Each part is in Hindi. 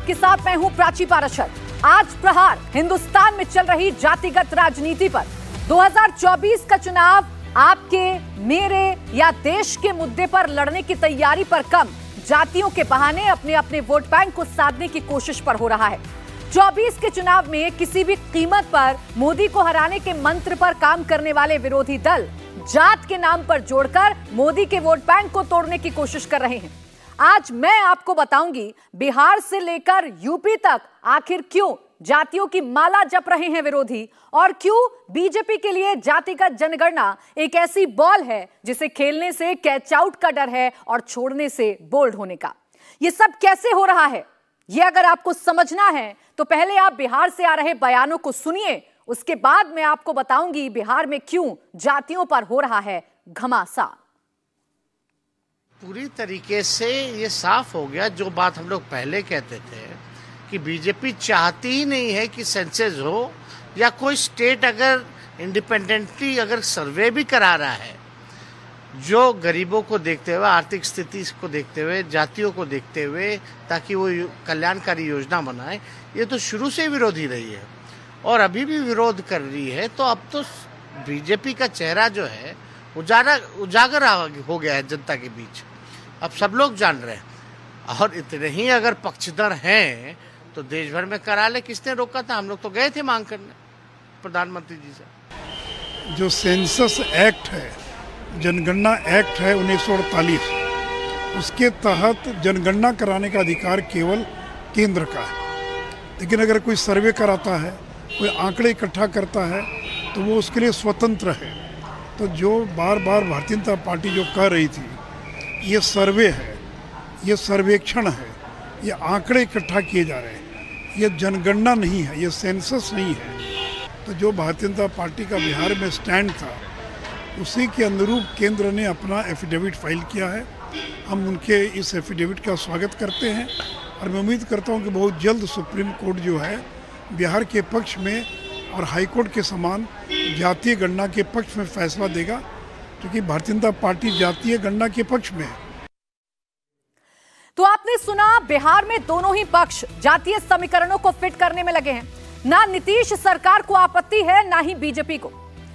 आपके साथ मैं हूं प्राची पाराशर। आज प्रहार हिंदुस्तान में चल रही जातिगत राजनीति पर। 2024 का चुनाव आपके, मेरे या देश के मुद्दे पर लड़ने की तैयारी पर कम, जातियों के बहाने अपने अपने वोट बैंक को साधने की कोशिश पर हो रहा है। 24 के चुनाव में किसी भी कीमत पर मोदी को हराने के मंत्र पर काम करने वाले विरोधी दल जात के नाम पर जोड़कर मोदी के वोट बैंक को तोड़ने की कोशिश कर रहे हैं। आज मैं आपको बताऊंगी बिहार से लेकर यूपी तक आखिर क्यों जातियों की माला जप रहे हैं विरोधी, और क्यों बीजेपी के लिए जातिगत जनगणना एक ऐसी बॉल है जिसे खेलने से कैच आउट का डर है और छोड़ने से बोल्ड होने का। यह सब कैसे हो रहा है, यह अगर आपको समझना है तो पहले आप बिहार से आ रहे बयानों को सुनिए, उसके बाद मैं आपको बताऊंगी बिहार में क्यों जातियों पर हो रहा है घमासान। पूरी तरीके से ये साफ हो गया जो बात हम लोग पहले कहते थे कि बीजेपी चाहती ही नहीं है कि सेंसस हो, या कोई स्टेट अगर इंडिपेंडेंटली अगर सर्वे भी करा रहा है, जो गरीबों को देखते हुए, आर्थिक स्थिति को देखते हुए, जातियों को देखते हुए, ताकि वो कल्याणकारी योजना बनाए, ये तो शुरू से विरोधी रही है और अभी भी विरोध कर रही है। तो अब तो बीजेपी का चेहरा जो है उजागर हो गया है जनता के बीच, अब सब लोग जान रहे हैं। और इतने ही अगर पक्षधर हैं तो देश भर में करा ले, किसने रोका था? हम लोग तो गए थे मांग करने प्रधानमंत्री जी से। जो सेंसस एक्ट है, जनगणना एक्ट है 1948, उसके तहत जनगणना कराने का अधिकार केवल केंद्र का है। लेकिन अगर कोई सर्वे कराता है, कोई आंकड़े इकट्ठा करता है, तो वो उसके लिए स्वतंत्र है। तो जो बार बार भारतीय जनता पार्टी जो कह रही थी ये सर्वे है, ये सर्वेक्षण है, ये आंकड़े इकट्ठा किए जा रहे हैं, ये जनगणना नहीं है, ये सेंसस नहीं है। तो जो भारतीय जनता पार्टी का बिहार में स्टैंड था उसी के अनुरूप केंद्र ने अपना एफिडेविट फाइल किया है। हम उनके इस एफिडेविट का स्वागत करते हैं और मैं उम्मीद करता हूं कि बहुत जल्द सुप्रीम कोर्ट जो है बिहार के पक्ष में और हाईकोर्ट के समान जातीय गणना के पक्ष में फैसला देगा, क्योंकि भारतीय जनता पार्टी जातीय गणना के पक्ष में है। तो आपने सुना, बिहार में दोनों ही पक्ष जातीय समीकरणों को फिट करने में लगे हैं। ना नीतीश सरकार को आपत्ति है, ना ही बीजेपी को।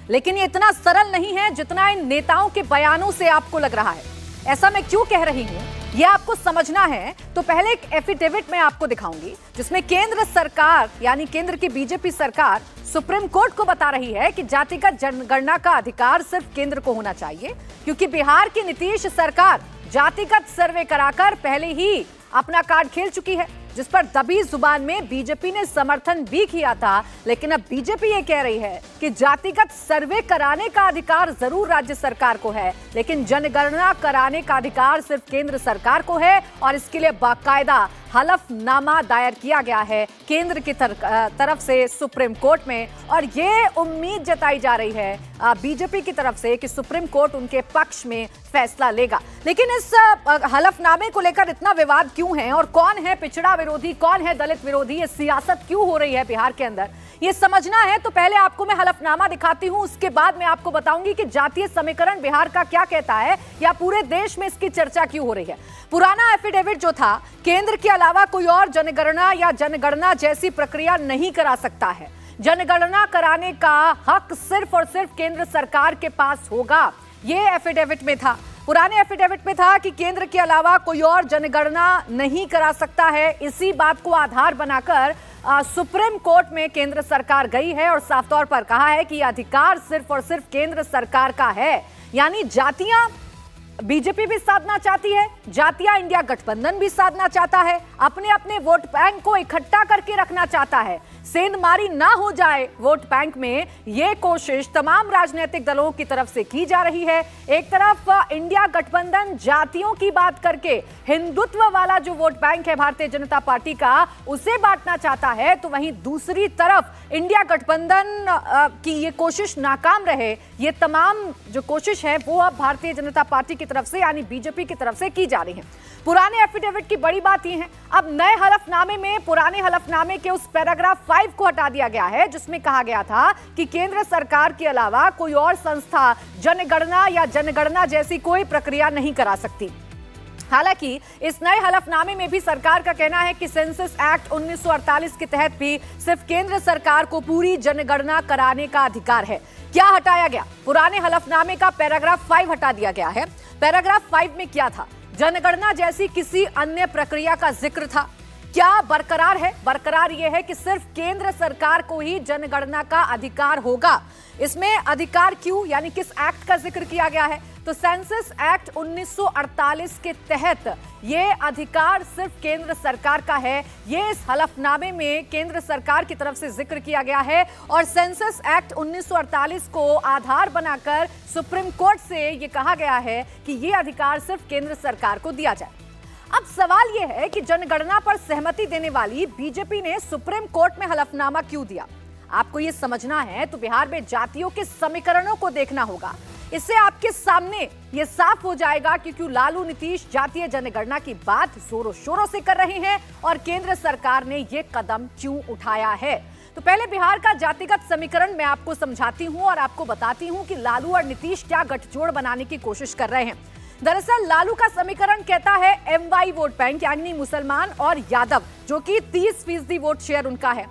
लेकिन ये इतना सरल नहीं है जितना इन नेताओं के बयानों से आपको लग रहा है। ऐसा मैं क्यों कह रही हूं, यह आपको समझना है तो पहले एक एफिडेविट मैं आपको दिखाऊंगी जिसमें केंद्र सरकार यानी केंद्र की बीजेपी सरकार सुप्रीम कोर्ट को बता रही है कि जातिगत जनगणना का अधिकार सिर्फ केंद्र को होना चाहिए, क्योंकि बिहार की नीतीश सरकार जातिगत सर्वे कराकर पहले ही अपना कार्ड खेल चुकी है, जिस पर दबी जुबान में बीजेपी ने समर्थन भी किया था। लेकिन अब बीजेपी ये कह रही है कि जातिगत सर्वे कराने का अधिकार जरूर राज्य सरकार को है, लेकिन जनगणना कराने का अधिकार सिर्फ केंद्र सरकार को है, और इसके लिए बाकायदा हलफनामा दायर किया गया है केंद्र की तरफ से सुप्रीम कोर्ट में। और ये उम्मीद जताई जा रही है बीजेपी की तरफ से कि सुप्रीम कोर्ट उनके पक्ष में फैसला लेगा। लेकिन इस हलफनामे को लेकर इतना विवाद क्यों है, और कौन है पिछड़ा विरोधी, कौन है दलित विरोधी, ये सियासत क्यों हो रही है बिहार के अंदर, ये समझना है तो पहले आपको मैं हलफनामा दिखाती हूं, उसके बाद मैं आपको बताऊंगी कि जातीय समीकरण बिहार का क्या कहता है, या पूरे देश में इसकी चर्चा क्यों हो रही है। पुराना एफिडेविट जो था, केंद्र के अलावा कोई और जनगणना या जनगणना जैसी प्रक्रिया नहीं करा सकता है, जनगणना कराने का हक सिर्फ और सिर्फ केंद्र सरकार के पास होगा, ये एफिडेविट में था। पुराने एफिडेविट में था कि केंद्र के अलावा कोई और जनगणना नहीं करा सकता है। इसी बात को आधार बनाकर सुप्रीम कोर्ट में केंद्र सरकार गई है और साफ तौर पर कहा है कि यह अधिकार सिर्फ और सिर्फ केंद्र सरकार का है। यानी जातियां बीजेपी भी साधना चाहती है, जातियां इंडिया गठबंधन भी साधना चाहता है, अपने अपने वोट बैंक को इकट्ठा करके रखना चाहता है, सेंधमारी ना हो जाए वोट बैंक में, ये कोशिश तमाम राजनीतिक दलों की तरफ से की जा रही है। एक तरफ इंडिया गठबंधन जातियों की बात करके हिंदुत्व वाला जो वोट बैंक है भारतीय जनता पार्टी का, उसे बांटना चाहता है, तो वहीं दूसरी तरफ इंडिया गठबंधन की ये कोशिश नाकाम रहे, ये तमाम जो कोशिश है वो अब भारतीय जनता पार्टी की तरफ से यानी बीजेपी की तरफ से की जा रही है। पुराने एफिडेविट की बड़ी बात यह है, अब नए हलफनामे में पुराने हलफनामे के उस पैराग्राफ 5 को हटा दिया गया है जिसमें कहा गया था कि केंद्र सरकार के अलावा कोई और संस्था जनगणना या जनगणना जैसी कोई प्रक्रिया नहीं करा सकती। हालांकि इस नए हलफनामे में भी सरकार का कहना है कि सेंसस एक्ट 1948 के तहत भी सिर्फ केंद्र सरकार को पूरी जनगणना कराने का अधिकार है। क्या हटाया गया? पुराने हलफनामे का पैराग्राफ 5 हटा दिया गया है। पैराग्राफ 5 में क्या था? जनगणना जैसी किसी अन्य प्रक्रिया का जिक्र था। क्या बरकरार है? बरकरार यह है कि सिर्फ केंद्र सरकार को ही जनगणना का अधिकार होगा। इसमें अधिकार क्यों, यानी किस एक्ट का जिक्र किया गया है? तो सेंसस एक्ट 1948 के तहत यह अधिकार सिर्फ केंद्र सरकार का है। ये इस हलफनामे में केंद्र सरकार की तरफ से जिक्र किया गया है और सेंसस एक्ट 1948 को आधार बनाकर सुप्रीम कोर्ट से यह कहा गया है कि यह अधिकार सिर्फ केंद्र सरकार को दिया जाए। अब सवाल यह है कि जनगणना पर सहमति देने वाली बीजेपी ने सुप्रीम कोर्ट में हलफनामा क्यों दिया? आपको यह समझना है तो बिहार में जातियों के समीकरणों को देखना होगा। इससे आपके सामने यह साफ हो जाएगा कि क्यों लालू नीतीश जातीय जनगणना की बात जोरों शोरों से कर रहे हैं और केंद्र सरकार ने यह कदम क्यों उठाया है। तो पहले बिहार का जातिगत समीकरण मैं आपको समझाती हूं और आपको बताती हूं कि लालू और नीतीश क्या गठजोड़ बनाने की कोशिश कर रहे हैं। दरअसल लालू का समीकरण कहता है MY वोट बैंक यानी मुसलमान और यादव, जो कि 30% वोट शेयर उनका है।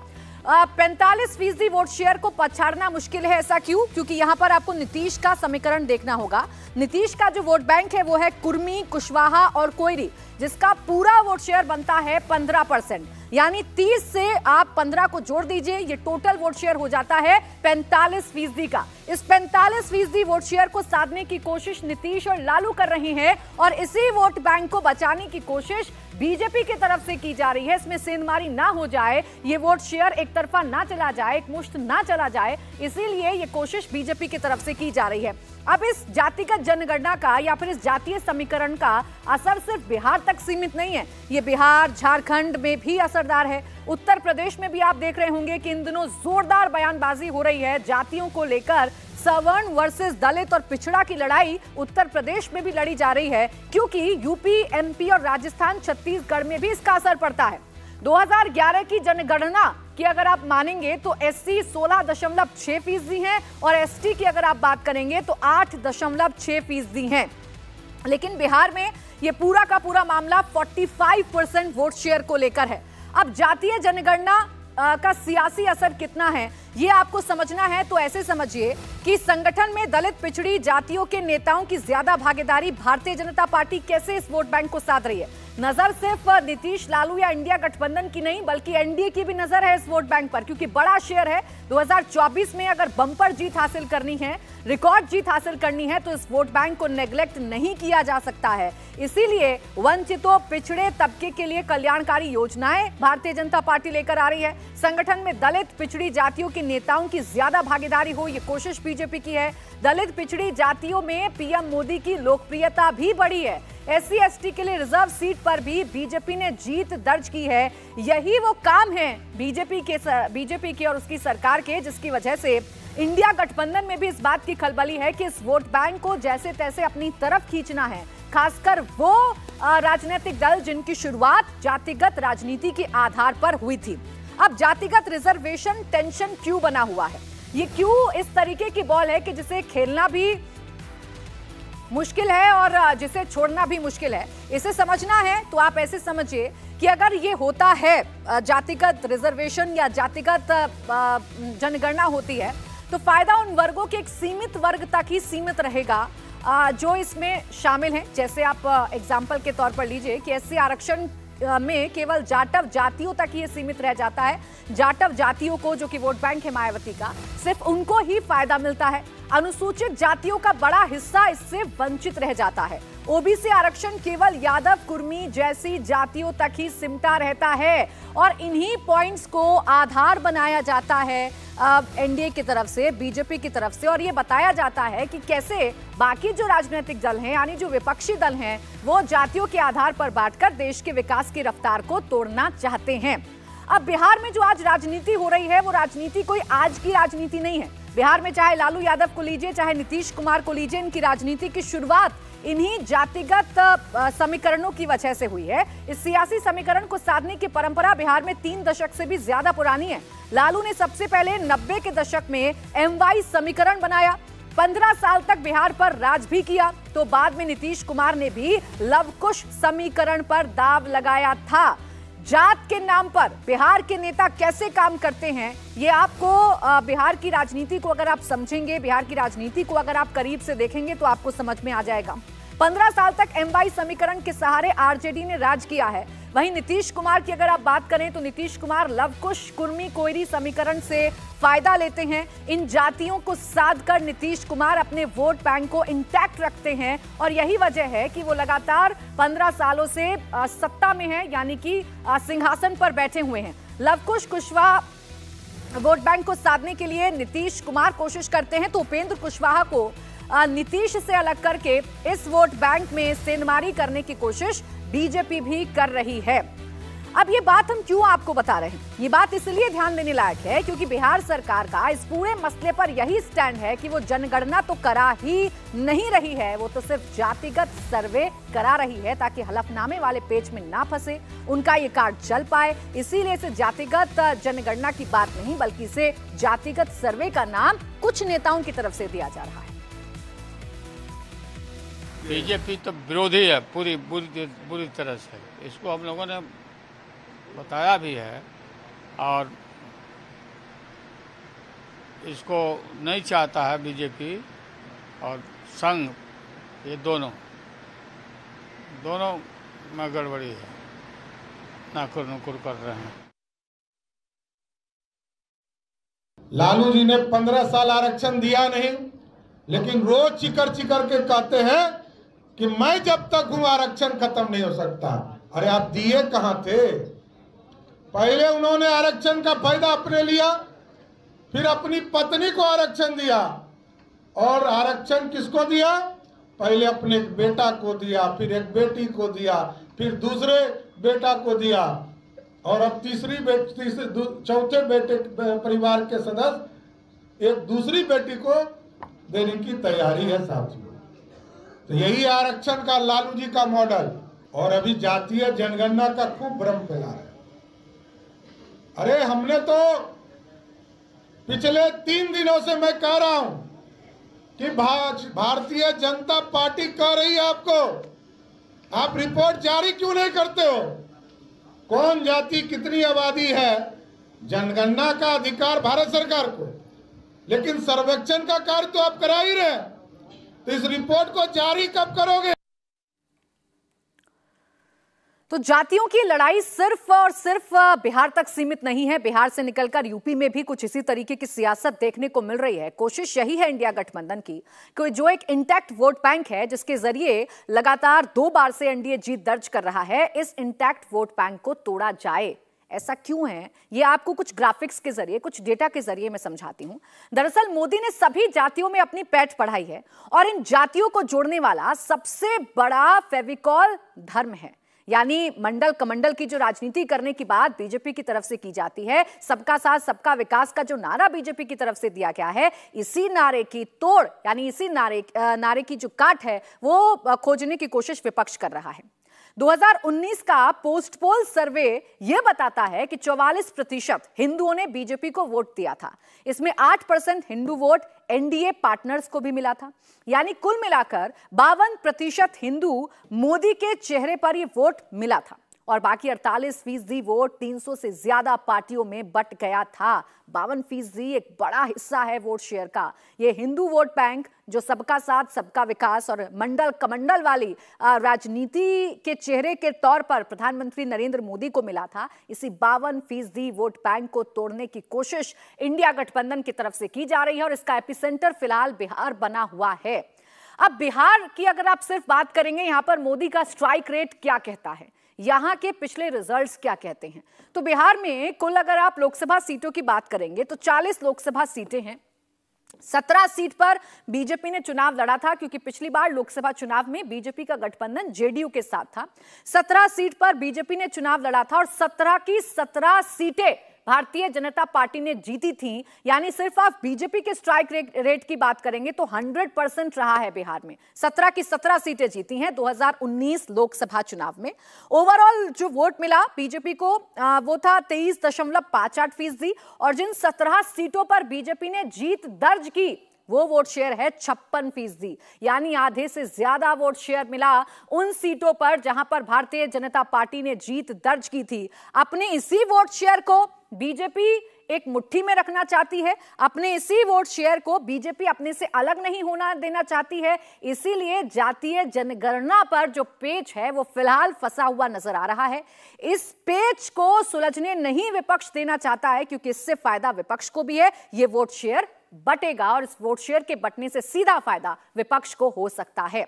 45% वोट शेयर को पछाड़ना मुश्किल है। ऐसा क्यों? क्योंकि यहां पर आपको नीतीश का समीकरण देखना होगा। नीतीश का जो वोट बैंक है वो है कुर्मी, कुशवाहा और कोयरी, जिसका पूरा वोट शेयर बनता है 15%, यानी 30 से आप 15 को जोड़ दीजिए, ये टोटल वोट शेयर हो जाता है 45% का। इस 45% वोट शेयर को साधने की कोशिश नीतीश और लालू कर रहे हैं और इसी वोट बैंक को बचाने की कोशिश बीजेपी की तरफ से की जा रही है। इसमें सेंधमारी ना हो जाए, ये वोट शेयर एक तरफा ना चला जाए, एक मुश्त ना चला जाए, इसीलिए ये कोशिश बीजेपी की तरफ से की जा रही है। अब इस जातिगत जनगणना का या फिर इस जातीय समीकरण का असर सिर्फ बिहार तक सीमित नहीं है, ये बिहार, झारखंड में भी असरदार है। उत्तर प्रदेश में भी आप देख रहे होंगे कि इन दिनों जोरदार बयानबाजी हो रही है जातियों को लेकर। सवर्ण वर्सेस दलित और पिछड़ा की लड़ाई उत्तर प्रदेश में भी लड़ी जा रही है, क्योंकि यूपी, MP और राजस्थान, छत्तीसगढ़ में भी इसका असर पड़ता है। 2011 की जनगणना की अगर आप मानेंगे तो SC 16.6% है और ST की अगर आप बात करेंगे तो 8.6% है। लेकिन बिहार में ये पूरा का पूरा मामला 45% वोट शेयर को लेकर है। अब जातीय जनगणना का सियासी असर कितना है ये आपको समझना है तो ऐसे समझिए कि संगठन में दलित पिछड़ी जातियों के नेताओं की ज्यादा भागीदारी भारतीय जनता पार्टी कैसे इस वोट बैंक को साध रही है। नजर सिर्फ नीतीश, लालू या इंडिया गठबंधन की नहीं बल्कि NDA की भी नजर है इस वोट बैंक पर, क्योंकि बड़ा शेयर है। 2024 में अगर बम्पर जीत हासिल करनी है, रिकॉर्ड जीत हासिल करनी है तो इस वोट बैंक को नेग्लेक्ट नहीं किया जा सकता है। इसीलिए वंचितों, पिछड़े तबके के लिए कल्याणकारी योजनाएं भारतीय जनता पार्टी लेकर आ रही है। संगठन में दलित पिछड़ी जातियों के नेताओं की ज्यादा भागीदारी हो, ये कोशिश बीजेपी की है। दलित पिछड़ी जातियों में PM मोदी की लोकप्रियता भी बढ़ी है। SC ST के लिए रिजर्व सीट पर भी बीजेपी ने जीत दर्ज की है। यही वो काम है बीजेपी के और उसकी सरकार के, जिसकी वजह से इंडिया गठबंधन में भी इस बात की खलबली है कि इस वोट बैंक को जैसे तैसे अपनी तरफ खींचना है, खासकर वो राजनीतिक दल जिनकी शुरुआत जातिगत राजनीति के आधार पर हुई थी। अब जातिगत रिजर्वेशन टेंशन क्यों बना हुआ है? ये क्यों इस तरीके की बॉल है कि जिसे खेलना भी मुश्किल है और जिसे छोड़ना भी मुश्किल है? इसे समझना है तो आप ऐसे समझिए कि अगर ये होता है जातिगत रिजर्वेशन या जातिगत जनगणना होती है तो फायदा उन वर्गों के एक सीमित वर्ग तक ही सीमित रहेगा जो इसमें शामिल हैं। जैसे आप एग्जाम्पल के तौर पर लीजिए कि SC आरक्षण में केवल जाटव जातियों तक ही सीमित रह जाता है। जाटव जातियों को, जो कि वोट बैंक है मायावती का, सिर्फ उनको ही फायदा मिलता है। अनुसूचित जातियों का बड़ा हिस्सा इससे वंचित रह जाता है। OBC आरक्षण केवल यादव, कुर्मी जैसी जातियों तक ही सिमटा रहता है और इन्हीं पॉइंट्स को आधार बनाया जाता है NDA की तरफ से, बीजेपी की तरफ से, और ये बताया जाता है कि कैसे बाकी जो राजनीतिक दल हैं यानी जो विपक्षी दल हैं वो जातियों के आधार पर बांटकर देश के विकास की रफ्तार को तोड़ना चाहते हैं। अब बिहार में जो आज राजनीति हो रही है वो राजनीति कोई आज की राजनीति नहीं है। बिहार में चाहे लालू यादव को लीजिए, चाहे नीतीश कुमार को लीजिए, इनकी राजनीति की शुरुआत इन्हीं जातिगत समीकरणों की वजह से हुई है। इस सियासी समीकरण को साधने की परंपरा बिहार में 3 दशक से भी ज्यादा पुरानी है। लालू ने सबसे पहले 90 के दशक में MY समीकरण बनाया। 15 साल तक बिहार पर राज भी किया, तो बाद में नीतीश कुमार ने भी लवकुश समीकरण पर दांव लगाया था। जात के नाम पर बिहार के नेता कैसे काम करते हैं, ये आपको बिहार की राजनीति को अगर आप समझेंगे, बिहार की राजनीति को अगर आप करीब से देखेंगे तो आपको समझ में आ जाएगा। 15 साल तक एमवाई समीकरण के सहारे आरजेडी ने राज किया है। वहीं नीतीश कुमार की अगर आप बात करें तो नीतीश कुमार लवकुश कुर्मी कोयरी समीकरण से फायदा लेते हैं। इन जातियों को साध कर नीतीश कुमार अपने वोट बैंक को इंटैक्ट रखते हैं और यही वजह है कि वो लगातार 15 सालों से सत्ता में है, यानी कि सिंहासन पर बैठे हुए हैं। लवकुश कुशवाहा वोट बैंक को साधने के लिए नीतीश कुमार कोशिश करते हैं, तो उपेंद्र कुशवाहा को नीतीश से अलग करके इस वोट बैंक में सेंधमारी करने की कोशिश बीजेपी भी कर रही है। अब ये बात हम क्यों आपको बता रहे हैं, ये बात इसलिए ध्यान देने लायक है क्योंकि बिहार सरकार का इस पूरे मसले पर यही स्टैंड है कि वो जनगणना तो करा ही नहीं रही है, वो तो सिर्फ जातिगत सर्वे करा रही है ताकि हलफनामे वाले पेज में ना फंसे, उनका ये कार्ड चल पाए। इसीलिए इसे जातिगत जनगणना की बात नहीं बल्कि इसे जातिगत सर्वे का नाम कुछ नेताओं की तरफ से दिया जा रहा है। बीजेपी तो विरोधी है बुरी तरह से, इसको हम लोगों ने बताया भी है और इसको नहीं चाहता है बीजेपी और संघ, ये दोनों में गड़बड़ी है, नाकुर नुकुर कर रहे हैं। लालू जी ने 15 साल आरक्षण दिया नहीं, लेकिन रोज चिकर के कहते हैं कि मैं जब तक हूं आरक्षण खत्म नहीं हो सकता। अरे आप दिए कहां थे? पहले उन्होंने आरक्षण का फायदा अपने लिया, फिर अपनी पत्नी को आरक्षण दिया, और आरक्षण किसको दिया? पहले अपने एक बेटा को दिया, फिर एक बेटी को दिया, फिर दूसरे बेटा को दिया, और अब चौथे बेटे परिवार के सदस्य एक दूसरी बेटी को देने की तैयारी है साथियों। तो यही आरक्षण का लालू जी का मॉडल, और अभी जातीय जनगणना का खूब भ्रम फैला रहे हैं। अरे हमने तो पिछले 3 दिनों से मैं कह रहा हूं कि भारतीय जनता पार्टी कह रही है आपको, आप रिपोर्ट जारी क्यों नहीं करते हो? कौन जाति कितनी आबादी है, जनगणना का अधिकार भारत सरकार को, लेकिन सर्वेक्षण का कार्य तो आप करा ही रहे, तो इस रिपोर्ट को जारी कब करोगे? तो जातियों की लड़ाई सिर्फ और सिर्फ बिहार तक सीमित नहीं है। बिहार से निकलकर यूपी में भी कुछ इसी तरीके की सियासत देखने को मिल रही है। कोशिश यही है इंडिया गठबंधन की कि जो एक इंटैक्ट वोट बैंक है, जिसके जरिए लगातार 2 बार से एनडीए जीत दर्ज कर रहा है, इस इंटैक्ट वोट बैंक को तोड़ा जाए। ऐसा क्यों है, ये आपको कुछ ग्राफिक्स के जरिए, कुछ डेटा के जरिए मैं समझाती हूं। दरअसल मोदी ने सभी जातियों में अपनी पैठ पढ़ाई है और इन जातियों को जोड़ने वाला सबसे बड़ा फेविकॉल धर्म है। यानी मंडल कमंडल की जो राजनीति करने की बात बीजेपी की तरफ से की जाती है, सबका साथ सबका विकास का जो नारा बीजेपी की तरफ से दिया गया है, इसी नारे की तोड़, यानी इसी नारे की जो काट है वो खोजने की कोशिश विपक्ष कर रहा है। 2019 का पोस्ट पोल सर्वे यह बताता है कि 44% हिंदुओं ने बीजेपी को वोट दिया था। इसमें 8% हिंदू वोट एनडीए पार्टनर्स को भी मिला था। यानी कुल मिलाकर 52% हिंदू मोदी के चेहरे पर यह वोट मिला था और बाकी 48% वोट 300 से ज्यादा पार्टियों में बट गया था। 52% एक बड़ा हिस्सा है वोट शेयर का। यह हिंदू वोट बैंक जो सबका साथ सबका विकास और मंडल कमंडल वाली राजनीति के चेहरे के तौर पर प्रधानमंत्री नरेंद्र मोदी को मिला था, इसी 52% वोट बैंक को तोड़ने की कोशिश इंडिया गठबंधन की तरफ से की जा रही है और इसका एपिसेंटर फिलहाल बिहार बना हुआ है। अब बिहार की अगर आप सिर्फ बात करेंगे, यहां पर मोदी का स्ट्राइक रेट क्या कहता है, यहां के पिछले रिजल्ट्स क्या कहते हैं, तो बिहार में कुल अगर आप लोकसभा सीटों की बात करेंगे तो 40 लोकसभा सीटें हैं। 17 सीट पर बीजेपी ने चुनाव लड़ा था क्योंकि पिछली बार लोकसभा चुनाव में बीजेपी का गठबंधन जेडीयू के साथ था। 17 सीट पर बीजेपी ने चुनाव लड़ा था और 17 की 17 सीटें भारतीय जनता पार्टी ने जीती थी। यानी सिर्फ आप बीजेपी के स्ट्राइक रेट की बात करेंगे तो 100% रहा है बिहार में। 17 की 17 सीटें जीती हैं 2019 लोकसभा चुनाव में। ओवरऑल जो वोट मिला बीजेपी को वो था 23.58% और जिन 17 सीटों पर बीजेपी ने जीत दर्ज की वो वोट शेयर है 56%, यानी आधे से ज्यादा वोट शेयर मिला उन सीटों पर जहां पर भारतीय जनता पार्टी ने जीत दर्ज की थी। अपने इसी वोट शेयर को बीजेपी एक मुट्ठी में रखना चाहती है, अपने इसी वोट शेयर को बीजेपी अपने से अलग नहीं होना देना चाहती है। इसीलिए जातीय जनगणना पर जो पेच है वो फिलहाल फंसा हुआ नजर आ रहा है। इस पेच को सुलझने नहीं विपक्ष देना चाहता है, क्योंकि इससे फायदा विपक्ष को भी है। ये वोट शेयर बटेगा और इस वोट शेयर के बटने से सीधा फायदा विपक्ष को हो सकता है।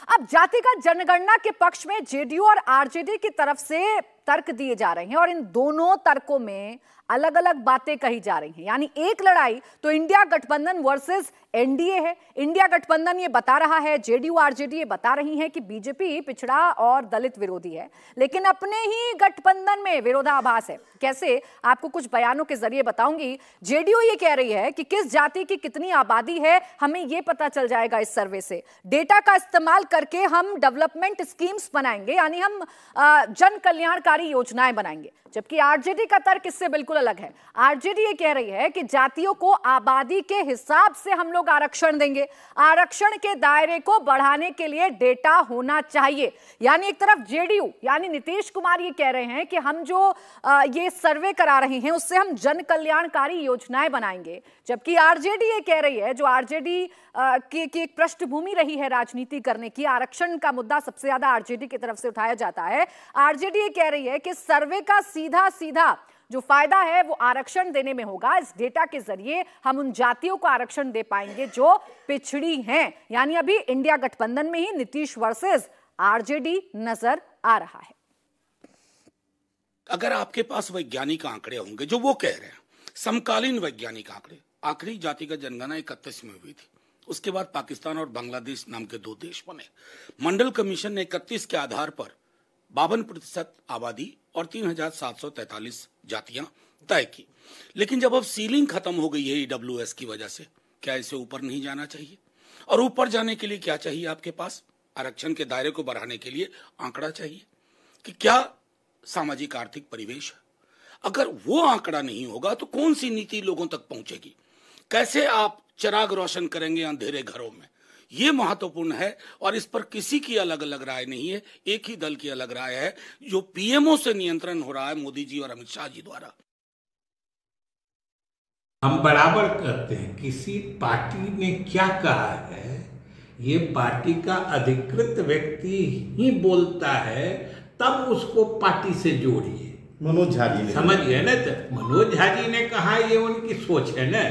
अब जातिगत जनगणना के पक्ष में जेडीयू और आरजेडी की तरफ से तर्क दिए जा रहे हैं और इन दोनों तर्कों में अलग अलग बातें कही जा रही हैं। यानी एक लड़ाई तो इंडिया गठबंधन वर्सेस एनडीए है। इंडिया गठबंधन ये बता रहा है, जेडीयू आरजेडी ये बता रही हैं कि बीजेपी पिछड़ा और दलित विरोधी है, लेकिन अपने ही गठबंधन में विरोधाभास है। कैसे, आपको कुछ बयानों के जरिए बताऊंगी। जेडीयू ये कह रही है कि किस जाति की कितनी आबादी है हमें ये पता चल जाएगा इस सर्वे से। डेटा का इस्तेमाल करके हम डेवलपमेंट स्कीम्स बनाएंगे, यानी हम जन कल्याणकारी योजनाएं बनाएंगे। जबकि आरजेडी का तर्क इससे बिल्कुल अलग है। आरजेडी ये कह रही है कि जातियों को आबादी के हिसाब से हम लोग आरक्षण देंगे, आरक्षण के दायरे को बढ़ाने के लिए डेटा होना चाहिए। यानी एक तरफ जेडीयू यानी नीतीश कुमार ये कह रहे हैं कि हम जो ये सर्वे करा रहे हैं उससे हम जन कल्याणकारी योजनाएं बनाएंगे, जबकि आरजेडी ये कह रही है, जो आरजेडी की एक पृष्ठभूमि रही है राजनीति करने की, आरक्षण का मुद्दा सबसे ज्यादा आरजेडी की तरफ से उठाया जाता है। आरजेडी ये कह रही है कि सर्वे का सीधा सीधा जो फायदा है वो आरक्षण देने में होगा। इस डेटा के जरिए हम उन जातियों को आरक्षण दे पाएंगे जो पिछड़ी हैं। यानी अभी इंडिया गठबंधन में ही नीतीश वर्सेस आरजेडी नजर आ रहा है। अगर आपके पास वैज्ञानिक आंकड़े होंगे जो वो कह रहे हैं, समकालीन वैज्ञानिक आंकड़े, आखिरी जातिगत जनगणना 31 में हुई थी, उसके बाद पाकिस्तान और बांग्लादेश नाम के 2 देश बने। मंडल कमीशन ने 31 के आधार पर 52% आबादी और 3743 जातियां तय की। लेकिन जब अब सीलिंग खत्म हो गई है ईडब्ल्यूएस की वजह से, क्या इसे ऊपर नहीं जाना चाहिए? और ऊपर जाने के लिए क्या चाहिए आपके पास? आरक्षण के दायरे को बढ़ाने के लिए आंकड़ा चाहिए कि क्या सामाजिक आर्थिक परिवेश है। अगर वो आंकड़ा नहीं होगा तो कौन सी नीति लोगों तक पहुंचेगी? कैसे आप चिराग रोशन करेंगे अंधेरे घरों में? ये महत्वपूर्ण है और इस पर किसी की अलग अलग राय नहीं है, एक ही दल की अलग राय है, जो पीएमओ से नियंत्रण हो रहा है, मोदी जी और अमित शाह जी द्वारा। हम बराबर कहते हैं किसी पार्टी ने क्या कहा है, ये पार्टी का अधिकृत व्यक्ति ही बोलता है, तब उसको पार्टी से जोड़िए। मनोज झा जी समझ गए ना? तो मनोज झा जी ने कहा, ये उनकी सोच है ना।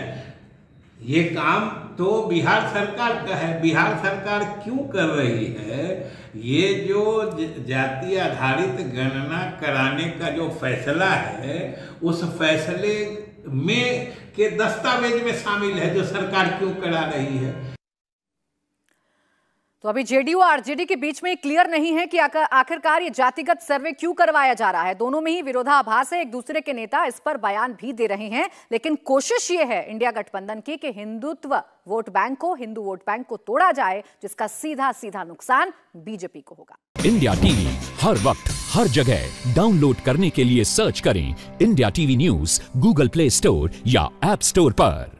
ये काम तो बिहार सरकार का है। बिहार सरकार क्यों कर रही है? ये जो जाति आधारित गणना कराने का जो फैसला है, उस फैसले में के दस्तावेज में शामिल है जो सरकार क्यों करा रही है। तो अभी जेडीयू और आरजेडी के बीच में क्लियर नहीं है कि आखिरकार ये जातिगत सर्वे क्यों करवाया जा रहा है। दोनों में ही विरोधाभास है। एक दूसरे के नेता इस पर बयान भी दे रहे हैं, लेकिन कोशिश ये है इंडिया गठबंधन की कि हिंदू वोट बैंक को तोड़ा जाए, जिसका सीधा सीधा नुकसान बीजेपी को होगा। इंडिया टीवी हर वक्त हर जगह डाउनलोड करने के लिए सर्च करें India TV news Google play store या ऐप स्टोर पर।